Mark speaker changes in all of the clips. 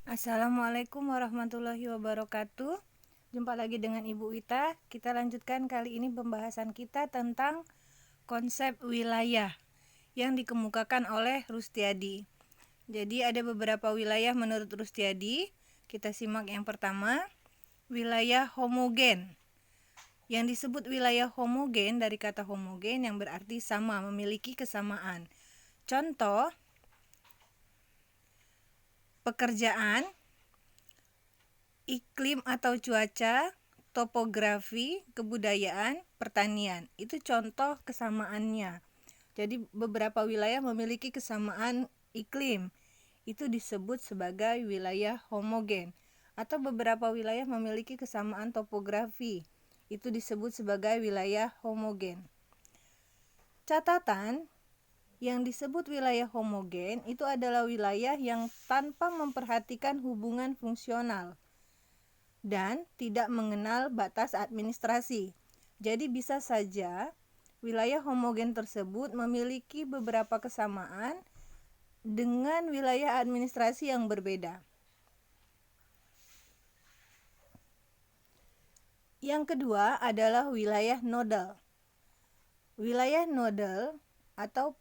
Speaker 1: Assalamualaikum warahmatullahi wabarakatuh. Jumpa lagi dengan Ibu Wita. Kita lanjutkan kali ini pembahasan kita tentang konsep wilayah yang dikemukakan oleh Rustiadi. Jadi ada beberapa wilayah menurut Rustiadi. Kita simak yang pertama, wilayah homogen. Yang disebut wilayah homogen dari kata homogen yang berarti sama, memiliki kesamaan. Contoh, pekerjaan, iklim atau cuaca, topografi, kebudayaan, pertanian. Itu contoh kesamaannya. Jadi beberapa wilayah memiliki kesamaan iklim. Itu disebut sebagai wilayah homogen. Atau beberapa wilayah memiliki kesamaan topografi. Itu disebut sebagai wilayah homogen. Catatan, yang disebut wilayah homogen itu adalah wilayah yang tanpa memperhatikan hubungan fungsional dan tidak mengenal batas administrasi. Jadi bisa saja wilayah homogen tersebut memiliki beberapa kesamaan dengan wilayah administrasi yang berbeda. Yang kedua adalah wilayah nodal. Wilayah nodal atau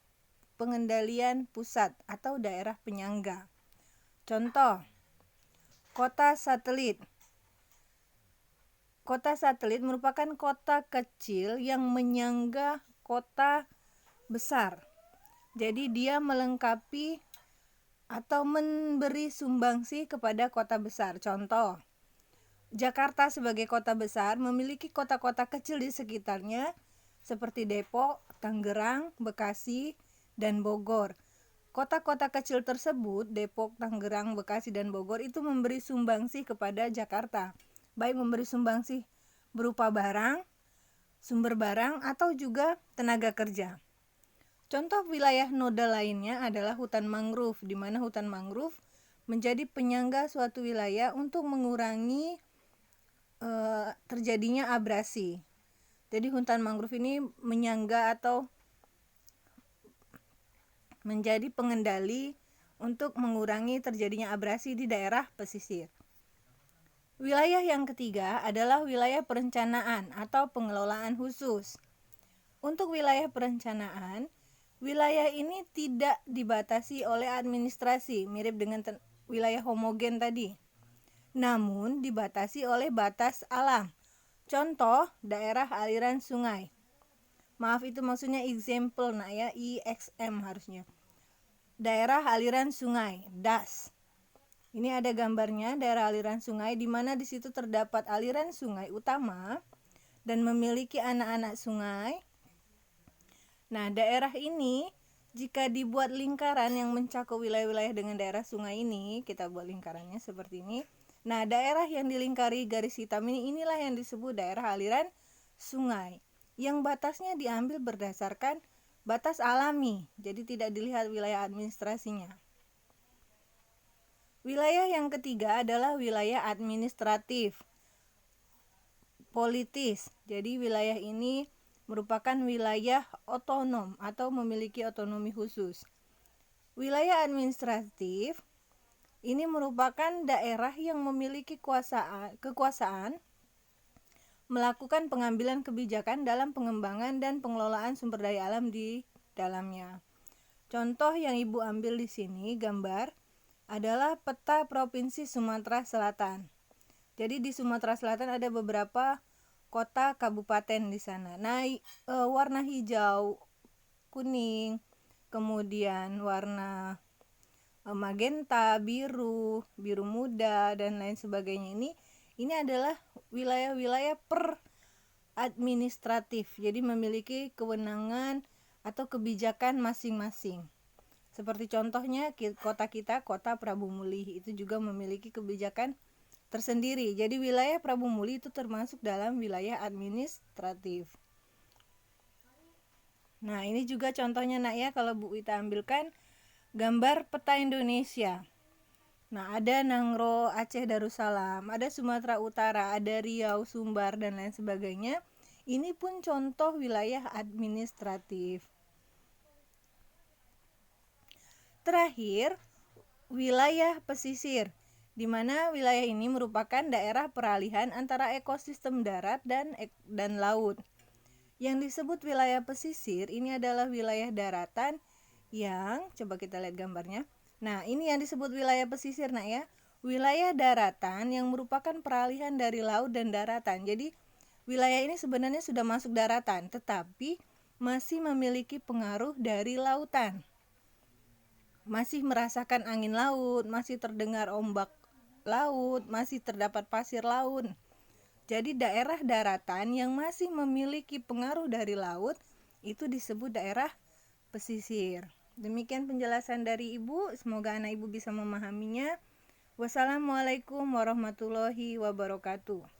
Speaker 1: pengendalian pusat atau daerah penyangga. Contoh, kota satelit. Kota satelit merupakan kota kecil yang menyangga kota besar. Jadi dia melengkapi atau memberi sumbangsi kepada kota besar. Contoh, Jakarta sebagai kota besar memiliki kota-kota kecil di sekitarnya seperti Depok, Tangerang, Bekasi, dan Bogor. Kota-kota kecil tersebut, Depok, Tangerang, Bekasi, dan Bogor itu memberi sumbangsi kepada Jakarta. Baik memberi sumbangsi berupa barang, sumber barang, atau juga tenaga kerja. Contoh wilayah nodal lainnya adalah hutan mangrove, di mana hutan mangrove menjadi penyangga suatu wilayah untuk mengurangi terjadinya abrasi. Jadi hutan mangrove ini menyangga atau menjadi pengendali untuk mengurangi terjadinya abrasi di daerah pesisir. Wilayah yang ketiga adalah wilayah perencanaan atau pengelolaan khusus. Untuk wilayah perencanaan, wilayah ini tidak dibatasi oleh administrasi, mirip dengan wilayah homogen tadi. Namun dibatasi oleh batas alam. Contoh, daerah aliran sungai. Maaf, itu maksudnya example ya, IXM harusnya. Daerah aliran sungai, DAS. Ini ada gambarnya daerah aliran sungai di mana di situ terdapat aliran sungai utama dan memiliki anak-anak sungai. Nah, daerah ini jika dibuat lingkaran yang mencakup wilayah-wilayah dengan daerah sungai ini, kita buat lingkarannya seperti ini. Nah, daerah yang dilingkari garis hitam ini, inilah yang disebut daerah aliran sungai, yang batasnya diambil berdasarkan batas alami, jadi tidak dilihat wilayah administrasinya. Wilayah yang ketiga adalah wilayah administratif, politis. Jadi wilayah ini merupakan wilayah otonom atau memiliki otonomi khusus. Wilayah administratif ini merupakan daerah yang memiliki kekuasaan melakukan pengambilan kebijakan dalam pengembangan dan pengelolaan sumber daya alam di dalamnya. Contoh yang Ibu ambil di sini gambar adalah peta Provinsi Sumatera Selatan. Jadi di Sumatera Selatan ada beberapa kota kabupaten di sana. Nah, warna hijau, kuning, kemudian warna magenta, biru, biru muda, dan lain sebagainya ini adalah wilayah-wilayah per administratif. Jadi memiliki kewenangan atau kebijakan masing-masing. Seperti contohnya kota kita, kota Prabu Muli, itu juga memiliki kebijakan tersendiri. Jadi wilayah Prabu Muli itu termasuk dalam wilayah administratif. Nah, ini juga contohnya nak ya, kalau Bu Wita ambilkan gambar peta Indonesia. Nah, ada Nangro, Aceh, Darussalam, ada Sumatera Utara, ada Riau, Sumbar, dan lain sebagainya. Ini pun contoh wilayah administratif. Terakhir, wilayah pesisir. di mana wilayah ini merupakan daerah peralihan antara ekosistem darat dan laut. Yang disebut wilayah pesisir ini adalah wilayah daratan yang, coba kita lihat gambarnya. Nah, ini yang disebut wilayah pesisir, nak ya. Wilayah daratan yang merupakan peralihan dari laut dan daratan. Jadi, wilayah ini sebenarnya sudah masuk daratan, tetapi masih memiliki pengaruh dari lautan. Masih merasakan angin laut, masih terdengar ombak laut, masih terdapat pasir laut. Jadi daerah daratan yang masih memiliki pengaruh dari laut itu disebut daerah pesisir. Demikian penjelasan dari Ibu, semoga anak Ibu bisa memahaminya. Wassalamualaikum warahmatullahi wabarakatuh.